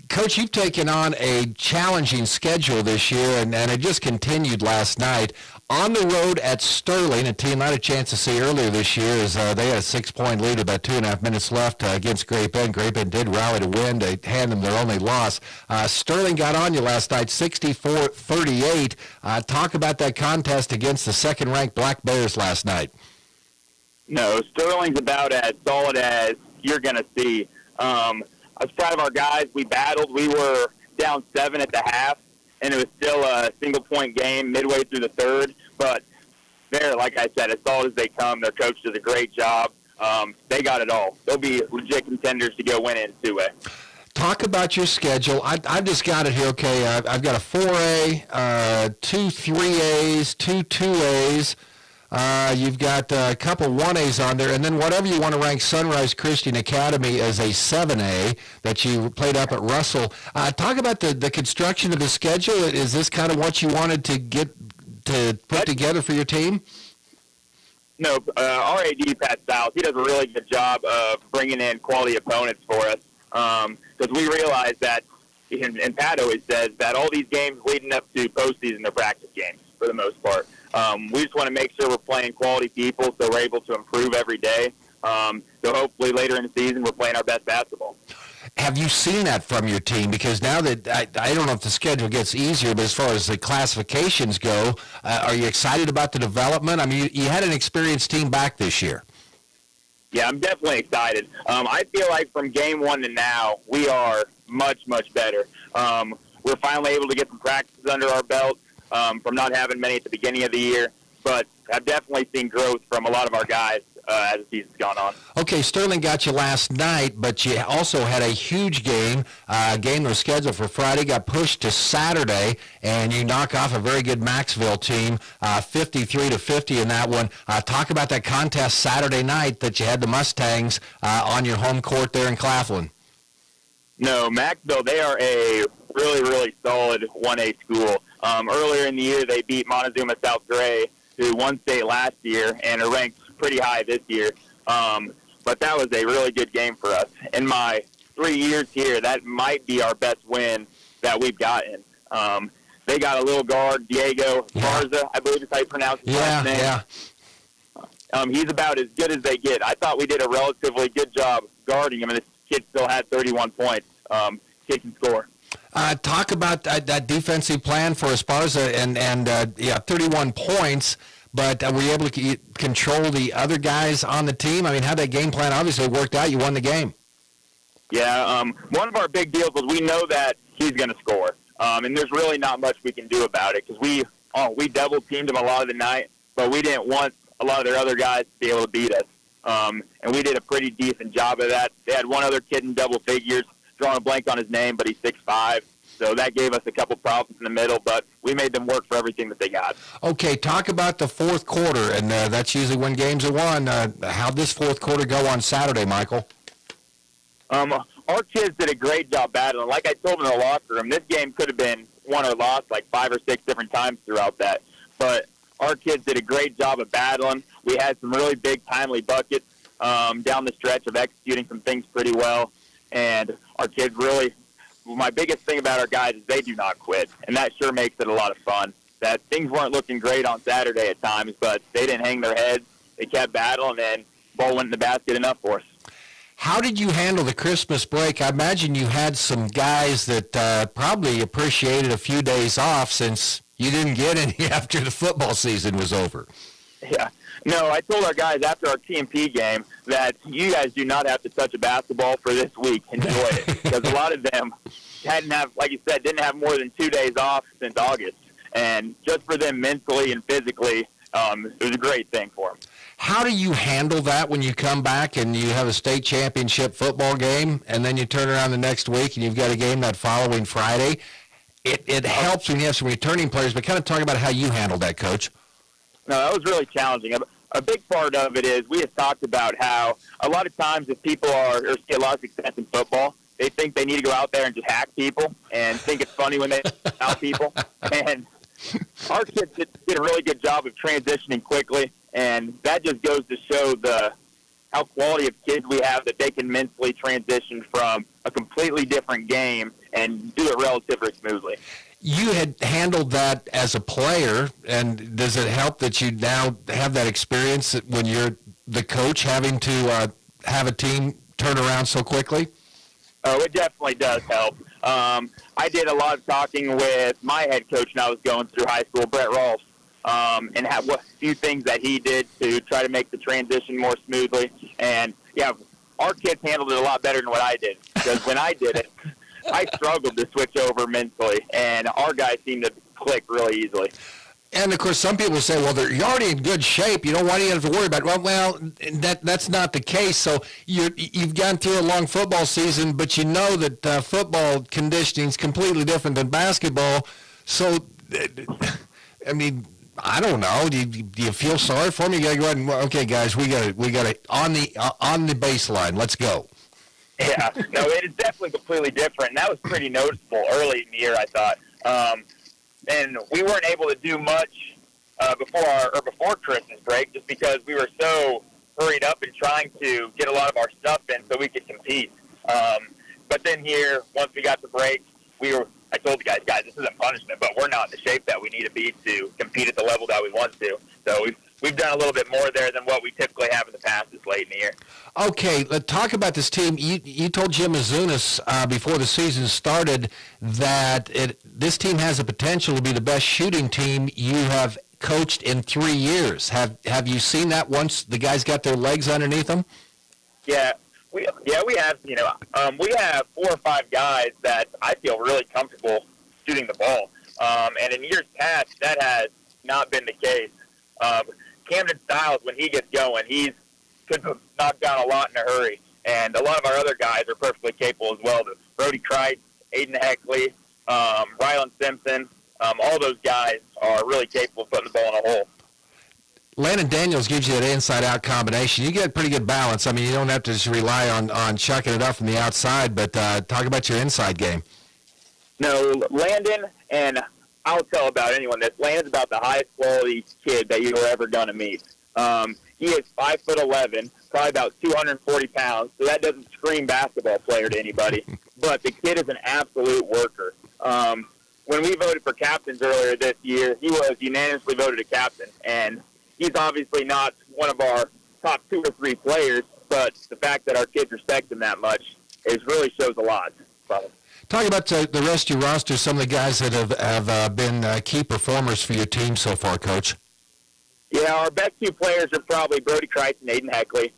Coach, you've taken on a challenging schedule this year, and it just continued last night. On the road at Sterling, a team I had a chance to see earlier this year, as they had a 6-point lead, about 2.5 minutes left against Great Bend. Great Bend did rally to win to hand them their only loss. Sterling got on you last night, 64-38. Talk about that contest against the second-ranked Black Bears last night. No, Sterling's about as solid as you're going to see. I was proud of our guys. We battled. We were down 7 at the half, and it was still a single-point game midway through the third. But they're, like I said, as solid as they come. Their coach does a great job. They got it all. They'll be legit contenders to go win in 2A. Talk about your schedule. I've just got it here, okay. I've got a 4A, 2 3As, 2 2As. You've got a couple 1As on there, and then whatever you want to rank Sunrise Christian Academy as a 7A that you played up at Russell. Talk about the construction of the schedule. Is this kind of what you wanted to get to put together for your team? No, our AD, Pat South, he does a really good job of bringing in quality opponents for us because we realize that, and Pat always says that all these games leading up to postseason are practice games for the most part. We just want to make sure we're playing quality people so we're able to improve every day. So hopefully later in the season we're playing our best basketball. Have you seen that from your team? Because now that I don't know if the schedule gets easier, but as far as the classifications go, are you excited about the development? I mean, you had an experienced team back this year. Yeah, I'm definitely excited. I feel like from game 1 to now, we are much, much better. We're finally able to get some practices under our belt from not having many at the beginning of the year, but I've definitely seen growth from a lot of our guys as the season's gone on. Okay, Sterling got you last night, but you also had a huge game. Game that was scheduled for Friday got pushed to Saturday, and you knock off a very good Maxville team, 53-50 in that one. Talk about that contest Saturday night that you had the Mustangs on your home court there in Claflin. No, Maxville, they are a really, really solid 1A school. Earlier in the year, they beat Montezuma South Gray, who won state last year and are ranked pretty high this year. But that was a really good game for us. In my 3 years here, that might be our best win that we've gotten. They got a little guard, Diego Garza, I believe is how you pronounce his last name. Yeah. He's about as good as they get. I thought we did a relatively good job guarding him, and this kid still had 31 points. Kid can score. Talk about that defensive plan for Esparza and 31 points, but were you able to control the other guys on the team? I mean, how that game plan obviously worked out. You won the game. Yeah, one of our big deals was we know that he's going to score, and there's really not much we can do about it because we double-teamed him a lot of the night, but we didn't want a lot of their other guys to be able to beat us, and we did a pretty decent job of that. They had one other kid in double figures, drawing a blank on his name, but he's 6'5", so that gave us a couple problems in the middle, but we made them work for everything that they got. Okay, talk about the fourth quarter, and that's usually when games are won. How'd this fourth quarter go on Saturday, Michael? Our kids did a great job battling. Like I told them in the locker room, this game could have been won or lost like 5 or 6 different times throughout that, but our kids did a great job of battling. We had some really big, timely buckets down the stretch of executing some things pretty well, and our kids really – my biggest thing about our guys is they do not quit, and that sure makes it a lot of fun. That things weren't looking great on Saturday at times, but they didn't hang their heads. They kept battling, and ball went in the basket enough for us. How did you handle the Christmas break? I imagine you had some guys that probably appreciated a few days off since you didn't get any after the football season was over. Yeah. No, I told our guys after our TMP game that you guys do not have to touch a basketball for this week. Enjoy it. Because a lot of them like you said, didn't have more than 2 days off since August. And just for them mentally and physically, it was a great thing for them. How do you handle that when you come back and you have a state championship football game and then you turn around the next week and you've got a game that following Friday? It helps when you have some returning players, but kind of talk about how you handled that, Coach. No, that was really challenging. A big part of it is we have talked about how a lot of times if people see a lot of success in football, they think they need to go out there and just hack people and think it's funny when they out people. And our kids did a really good job of transitioning quickly, and that just goes to show how quality of kids we have that they can mentally transition from a completely different game and do it relatively smoothly. You had handled that as a player, and does it help that you now have that experience when you're the coach having to have a team turn around so quickly? Oh, it definitely does help. I did a lot of talking with my head coach when I was going through high school, Brett Rolfs, and have a few things that he did to try to make the transition more smoothly. And, yeah, our kids handled it a lot better than what I did, because when I did it, I struggled to switch over mentally, and our guys seemed to click really easily. And, of course, some people say, well, you're already in good shape. You don't want to have to worry about it. Well, that's not the case. So you've gone through a long football season, but you know that football conditioning is completely different than basketball. So, I mean, I don't know. Do you feel sorry for me? You got to go ahead and, okay, guys, we got it on the baseline. Let's go. Yeah, no, it is definitely completely different. And that was pretty noticeable early in the year, I thought. And we weren't able to do much before Christmas break just because we were so hurried up and trying to get a lot of our stuff in so we could compete. But then here, once we got the break, I told the guys, this isn't punishment, but we're not in the shape that we need to be to compete at the level that we want to. So we've done a little bit more there than what we typically have in the past this late in the year. Okay, let's talk about this team. You told Jim Azunas before the season started that this team has the potential to be the best shooting team you have coached in 3 years. Have you seen that once the guys got their legs underneath them? Yeah, we have. We have 4 or 5 guys that I feel really comfortable shooting the ball. And in years past, that has not been the case. Camden Styles, when he gets going, he could knock down a lot in a hurry. And a lot of our other guys are perfectly capable as well. Brody Kreitz, Aiden Heckley, Rylan Simpson, all those guys are really capable of putting the ball in a hole. Landon Daniels gives you that inside-out combination. You get pretty good balance. I mean, you don't have to just rely on chucking it up from the outside, but talk about your inside game. No, Landon, and I'll tell about anyone this, Landon's about the highest quality kid that you're ever going to meet. He is 5'11", probably about 240 pounds, so that doesn't scream basketball player to anybody. But the kid is an absolute worker. When we voted for captains earlier this year, he was unanimously voted a captain. And he's obviously not one of our top 2 or 3 players, but the fact that our kids respect him that much really shows a lot. Talk about the rest of your roster, some of the guys that have been key performers for your team so far, Coach. Yeah, our best 2 players are probably Brody Kreitz and Aiden Heckley.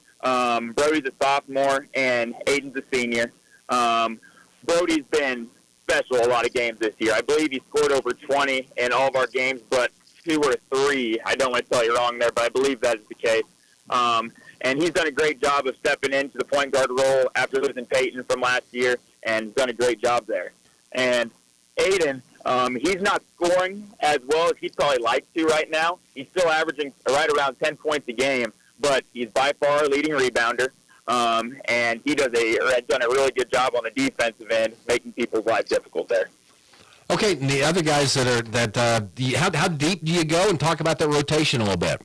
Brody's a sophomore, and Aiden's a senior. Brody's been special a lot of games this year. I believe he scored over 20 in all of our games, but 2 or 3, I don't want to tell you wrong there, but I believe that is the case. And he's done a great job of stepping into the point guard role after losing Peyton from last year, and done a great job there. And Aiden, he's not scoring as well as he'd probably like to right now. He's still averaging right around 10 points a game, but he's by far our leading rebounder. And he has done a really good job on the defensive end, making people's life difficult there. Okay, and the other guys how deep do you go, and talk about that rotation a little bit?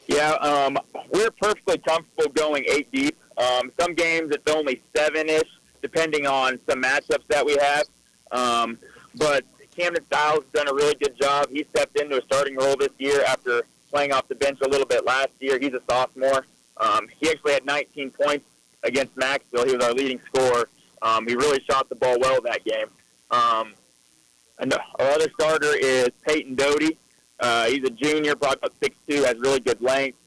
Yeah, we're perfectly comfortable going 8 deep. Some games it's only 7-ish, depending on some matchups that we have. But Camden Styles has done a really good job. He stepped into a starting role this year after playing off the bench a little bit last year. He's a sophomore. He actually had 19 points against Maxville. He was our leading scorer. He really shot the ball well that game. And our other starter is Peyton Doty. He's a junior, probably about 6'2", has really good length.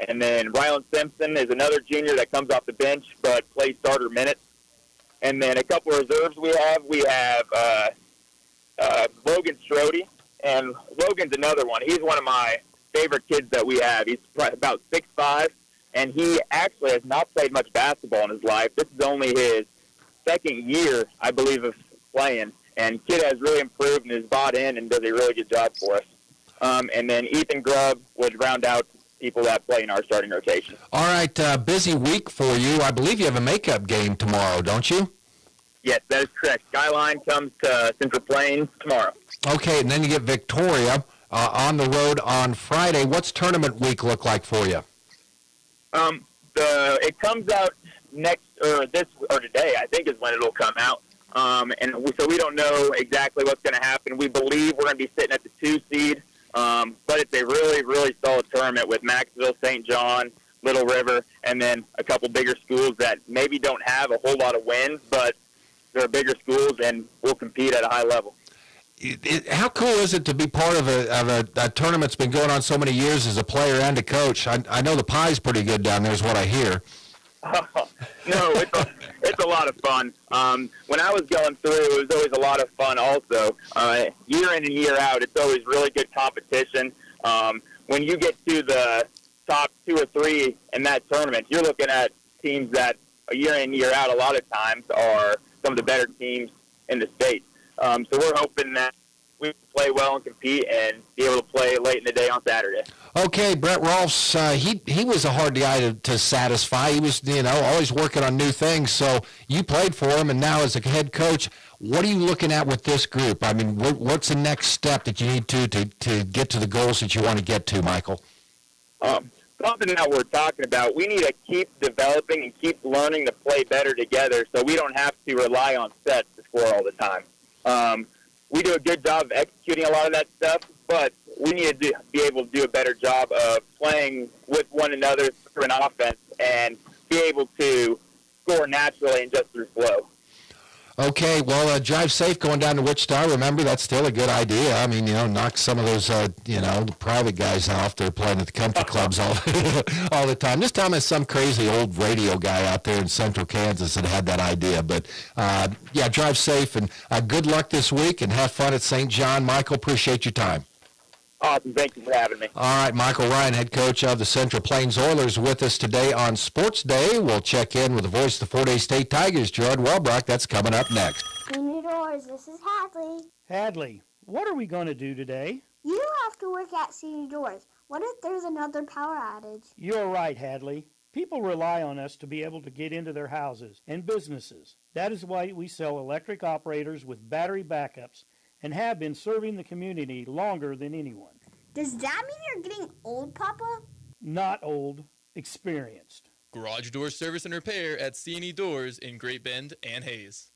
And then Rylan Simpson is another junior that comes off the bench but plays starter minutes. And then a couple of reserves we have. We have Logan Strode. And Logan's another one. He's one of my favorite kids that we have. He's about 6'5", and he actually has not played much basketball in his life. This is only his second year, I believe, of playing. And kid has really improved and has bought in and does a really good job for us. And then Ethan Grubb would round out people that play in our starting rotation. All right, busy week for you. I believe you have a makeup game tomorrow, don't you? Yes, that is correct. Skyline comes to Central Plains tomorrow. Okay, and then you get Victoria on the road on Friday. What's tournament week look like for you? It comes out today, I think, is when it'll come out. So we don't know exactly what's going to happen. We believe we're going to be sitting at the 2 seed, but it's a really, really solid tournament with Maxville, St. John, Little River, and then a couple bigger schools that maybe don't have a whole lot of wins, but they're bigger schools and will compete at a high level. How cool is it to be part of a tournament that's been going on so many years as a player and a coach? I know the pie's pretty good down there is what I hear. No, it's a lot of fun. When I was going through, it was always a lot of fun also. Year in and year out, it's always really good competition. When you get to the top 2 or 3 in that tournament, you're looking at teams that year in and year out a lot of times are some of the better teams in the state. So we're hoping that we can play well and compete and be able to play late in the day on Saturday. Okay, Brett Rolfs, he was a hard guy to satisfy. He was, always working on new things. So you played for him, and now as a head coach, what are you looking at with this group? I mean, what's the next step that you need to get to the goals that you want to get to, Michael? Something that we're talking about, we need to keep developing and keep learning to play better together so we don't have to rely on sets to score all the time. We do a good job of executing a lot of that stuff, but we need to be able to do a better job of playing with one another through an offense and be able to score naturally and just through flow. Okay, well, drive safe going down to Wichita. Remember, that's still a good idea. I mean, knock some of those, the private guys off. They're playing at the country clubs all the time. This time it's some crazy old radio guy out there in central Kansas that had that idea. But, drive safe, and good luck this week, and have fun at St. John. Michael, appreciate your time. Awesome. Thank you for having me. All right, Michael Ryan, head coach of the Central Plains Oilers, with us today on Sports Day. We'll check in with the voice of the Fort Hays State Tigers, Gerard Welbrock. That's coming up next. Senior Doors, this is Hadley. Hadley, what are we going to do today? You have to work at Senior Doors. What if there's another power outage? You're right, Hadley. People rely on us to be able to get into their houses and businesses. That is why we sell electric operators with battery backups and have been serving the community longer than anyone. Does that mean you're getting old, Papa? Not old, experienced. Garage door service and repair at C&E Doors in Great Bend and Hayes.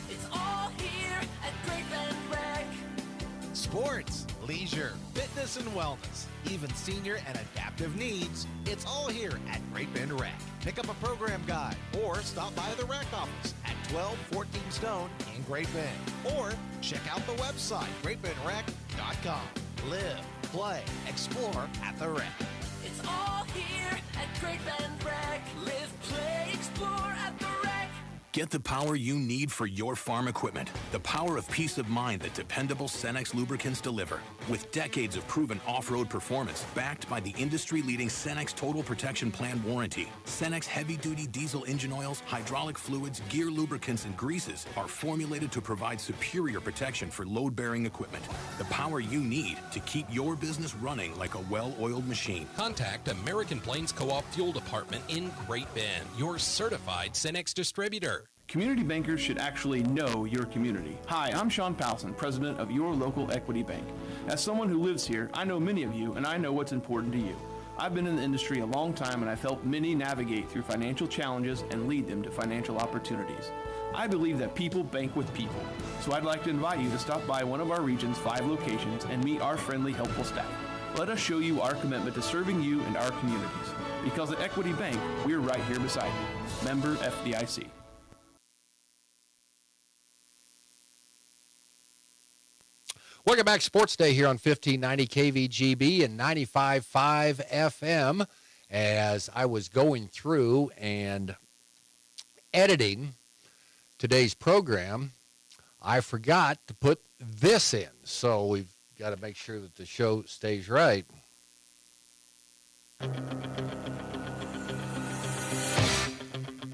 It's all here at Great Bend Rec. Sports, leisure, fitness and wellness, even senior and adaptive needs. It's all here at Great Bend Rec. Pick up a program guide or stop by the rec office at 1214 Stone in Great Bend. Or check out the website, greatbendrec.com. Live, play, explore at the rec. It's all here at Great Bend Rec. Live, play, explore at the rec. Get the power you need for your farm equipment. The power of peace of mind that dependable Cenex lubricants deliver. With decades of proven off-road performance backed by the industry-leading Cenex Total Protection Plan warranty. Cenex heavy-duty diesel engine oils, hydraulic fluids, gear lubricants, and greases are formulated to provide superior protection for load-bearing equipment. The power you need to keep your business running like a well-oiled machine. Contact American Plains Co-op Fuel Department in Great Bend, your certified Cenex distributor. Community bankers should actually know your community. Hi, I'm Sean Powelson, president of Your Local Equity Bank. As someone who lives here, I know many of you, and I know what's important to you. I've been in the industry a long time, and I've helped many navigate through financial challenges and lead them to financial opportunities. I believe that people bank with people, so I'd like to invite you to stop by one of our region's 5 locations and meet our friendly, helpful staff. Let us show you our commitment to serving you and our communities. Because at Equity Bank, we're right here beside you. Member FDIC. Welcome back, Sports Day here on 1590 KVGB and 95.5 FM. As I was going through and editing today's program, I forgot to put this in. So we've got to make sure that the show stays right.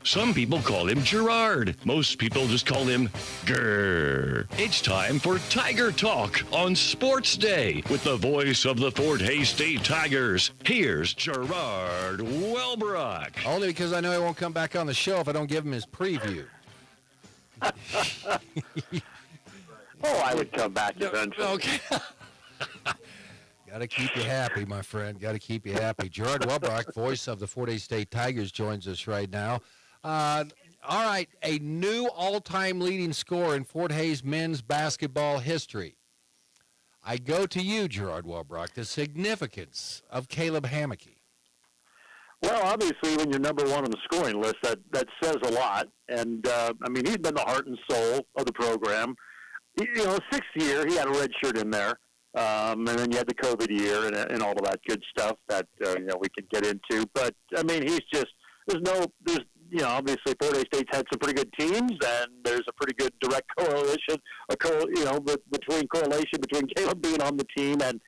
Some people call him Gerard. Most people just call him Grr. It's time for Tiger Talk on Sports Day with the voice of the Fort Hays State Tigers. Here's Gerard Welbrock. Only because I know he won't come back on the show if I don't give him his preview. I would come back eventually. Okay. Got to keep you happy, my friend. Got to keep you happy. Gerard Welbrock, voice of the Fort Hays State Tigers, joins us right now. All right, a new all-time leading scorer in Fort Hays men's basketball history. I go to you, Gerard Welbrock, the significance of Caleb Hammocky. Well, obviously, when you're number one on the scoring list, that says a lot. And, he's been the heart and soul of the program. Sixth year, he had a red shirt in there. And then you had the COVID year and all of that good stuff that, we could get into. But, he's just, obviously Fort Hays State's had some pretty good teams, and there's a pretty good direct correlation between Caleb being on the team and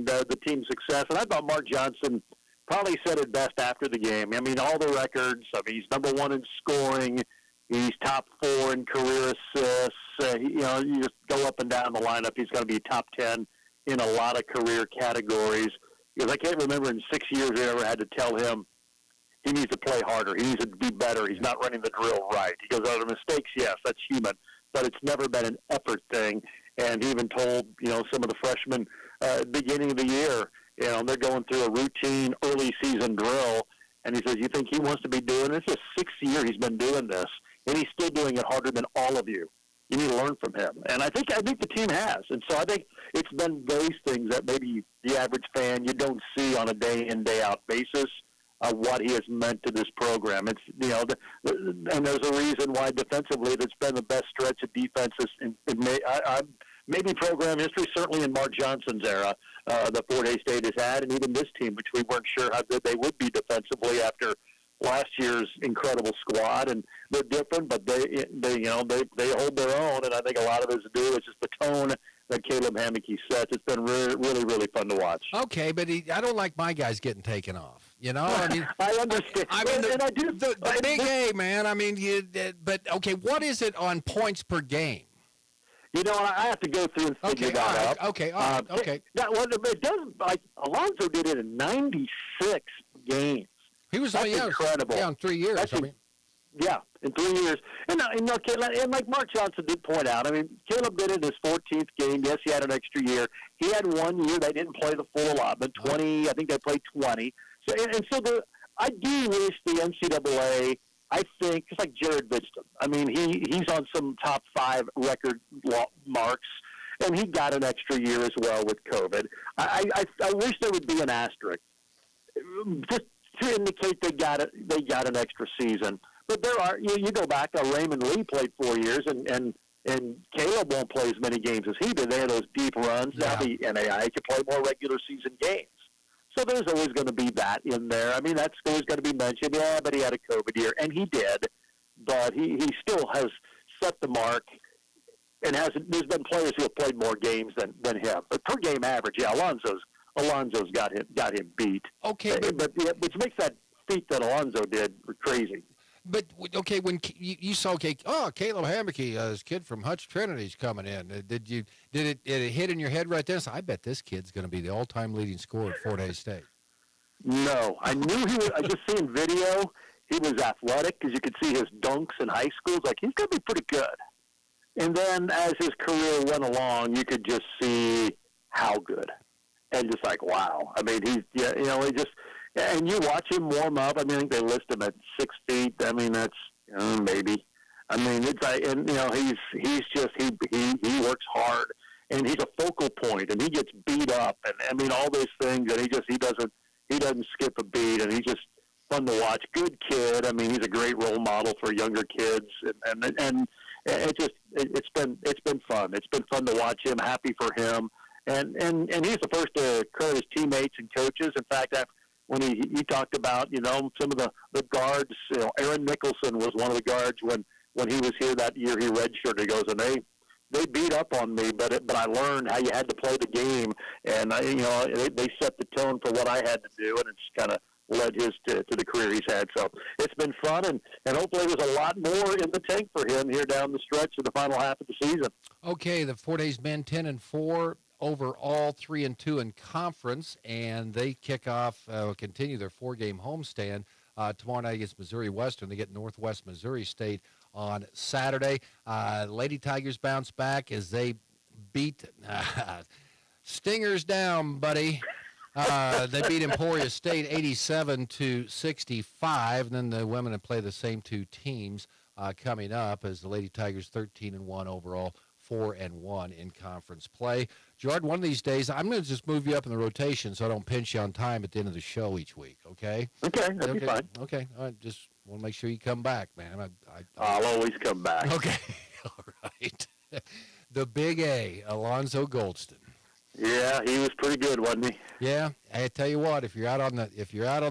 the team's success. And I thought Mark Johnson probably said it best after the game. All the records. He's number one in scoring. He's top 4 in career assists. You just go up and down the lineup. He's going to be top 10 in a lot of career categories. Because I can't remember in 6 years I ever had to tell him he needs to play harder. He needs to be better. He's not running the drill right. He goes, are there mistakes? Yes, that's human. But it's never been an effort thing. And he even told, some of the freshmen at the beginning of the year, they're going through a routine early season drill. And he says, you think he wants to be doing this? It's the 6th year he's been doing this. And he's still doing it harder than all of you. You need to learn from him. And I think the team has. And so I think it's been those things that maybe the average fan, you don't see on a day-in, day-out basis. What he has meant to this program. It's and there's a reason why defensively that's been the best stretch of defenses in maybe program history, certainly in Mark Johnson's era, the Fort Hays State has had, and even this team, which we weren't sure how good they would be defensively after last year's incredible squad. And they're different, but they hold their own, and I think a lot of it is to do with just the tone that Caleb Hammocky sets. It's been really, really, really fun to watch. Okay, but I don't like my guys getting taken off. I understand. The big A, man. But okay, what is it on points per game? I have to go through and figure that out. Okay. It does. Alonzo did it in 96 games. He was incredible. Yeah, in 3 years. Yeah, in 3 years. And like Mark Johnson did point out, Caleb did it in his 14th game. Yes, he had an extra year. He had 1 year they didn't play the full allotment. 20, I think they played 20. I do wish the NCAA, I think, just like Jared Vidston, he's on some top 5 record marks, and he got an extra year as well with COVID. I wish there would be an asterisk, just to indicate they got an extra season. But there are, you go back, Raymond Lee played 4 years, and Caleb won't play as many games as he did. They had those deep runs. Yeah. Now the NAIA can play more regular season games. So there's always going to be that in there. That's always going to be mentioned. Yeah, but he had a COVID year, and he did. But he still has set the mark, and there's been players who have played more games than him. But per game average, yeah, Alonzo's got him beat. Okay, which makes that feat that Alonzo did crazy. But, okay, when you saw, Caleb Hammocky, this kid from Hutch Trinity's coming in, did it hit in your head right there? So I bet this kid's going to be the all-time leading scorer at Fort Hays State. No, I knew he was. I just seen video. He was athletic because you could see his dunks in high school. It's like, he's going to be pretty good. And then as his career went along, you could just see how good. And just like, wow. He just... And you watch him warm up. I think they list him at 6 feet. That's maybe. It's like, and he's just he works hard, and he's a focal point, and he gets beat up, and all those things, and he doesn't skip a beat, and fun to watch. Good kid. I mean, he's a great role model for younger kids, and it's been fun. It's been fun to watch him. Happy for him, and he's the first to credit his teammates and coaches. In fact, when he talked about some of the guards, Aaron Nicholson was one of the guards when he was here that year. He redshirted. He goes, and they beat up on me, but I learned how you had to play the game, and they set the tone for what I had to do, and it's kind of led his to the career he's had. So it's been fun, and hopefully there's a lot more in the tank for him here down the stretch of the final half of the season. Okay, the Fort Hays men 10-4 overall, 3-2 in conference, and they kick off, continue their 4-game homestand tomorrow night against Missouri Western. They get Northwest Missouri State on Saturday. Lady Tigers bounce back as they beat Stingers down, buddy. They beat Emporia State 87-65. And then the women play the same two teams coming up as the Lady Tigers 13-1 overall, 4-1 in conference play. Gerard, one of these days, I'm going to just move you up in the rotation so I don't pinch you on time at the end of the show each week, okay? Okay, that'd be fine. Okay, all right, just want to make sure you come back, man. I'll always come back. Okay, all right. The Big A, Alonzo Goldston. Yeah, he was pretty good, wasn't he? Yeah, I tell you what, if you're out on the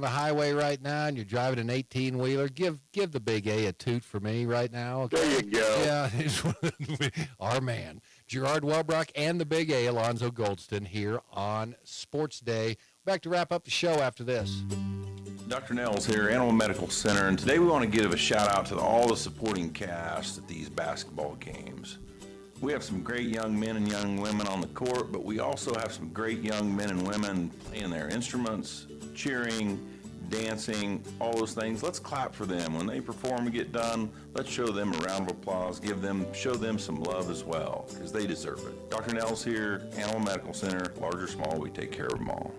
highway right now and you're driving an 18-wheeler, give the Big A toot for me right now. Okay? There you go. Yeah, our man, Gerard Welbrock and the Big A, Alonzo Goldston, here on Sports Day. Back to wrap up the show after this. Dr. Nels here, Animal Medical Center, and today we want to give a shout out to all the supporting cast at these basketball games. We have some great young men and young women on the court, but we also have some great young men and women playing their instruments, cheering, dancing, all those things. Let's clap for them. When they perform and get done, let's show them a round of applause, show them some love as well, because they deserve it. Dr. Nels here, Animal Medical Center, large or small, we take care of them all.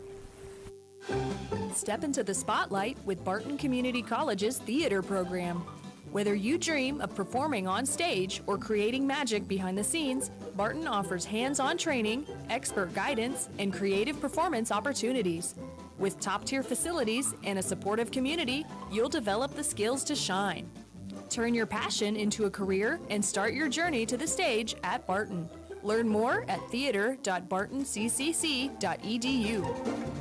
Step into the spotlight with Barton Community College's theater program. Whether you dream of performing on stage or creating magic behind the scenes, Barton offers hands-on training, expert guidance, and creative performance opportunities. With top-tier facilities and a supportive community, you'll develop the skills to shine. Turn your passion into a career and start your journey to the stage at Barton. Learn more at theater.bartoncccc.edu.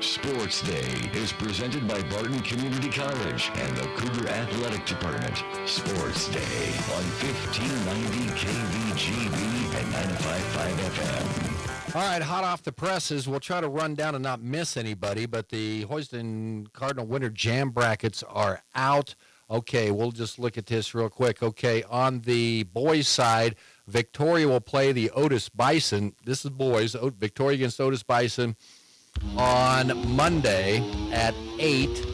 Sports Day is presented by Barton Community College and the Cougar Athletic Department. Sports Day on 1590 KVGB and 95.5 FM. All right, hot off the presses. We'll try to run down and not miss anybody, but the Hoiston Cardinal Winter Jam brackets are out. Okay, we'll just look at this real quick. Okay, on the boys' side, Victoria will play the Otis Bison. This is boys. Victoria against Otis Bison on Monday at 8.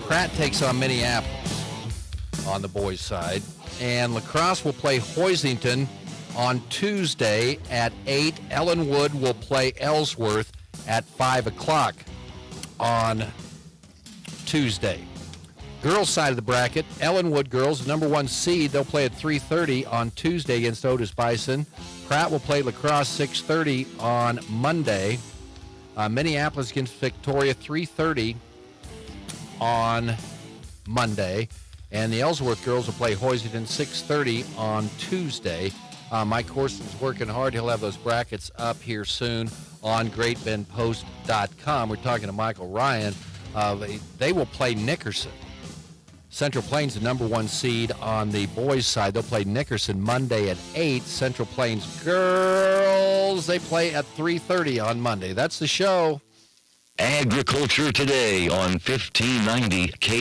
Pratt takes on Minneapolis on the boys' side. And lacrosse will play Hoisington on Tuesday at 8. Ellenwood will play Ellsworth at 5 o'clock on Tuesday. Girls' side of the bracket, Ellenwood girls, number 1 seed, they'll play at 3:30 on Tuesday against Otis Bison. Pratt will play lacrosse 6:30 on Monday. Minneapolis against Victoria, 3:30 on Monday. And the Ellsworth girls will play Hoisington 6:30 on Tuesday. Mike Corson's working hard. He'll have those brackets up here soon on GreatBendPost.com. We're talking to Michael Ryan. They will play Nickerson. Central Plains, the number 1 seed on the boys' side. They'll play Nickerson Monday at 8. Central Plains girls, they play at 3:30 on Monday. That's the show. Agriculture Today on 1590 K.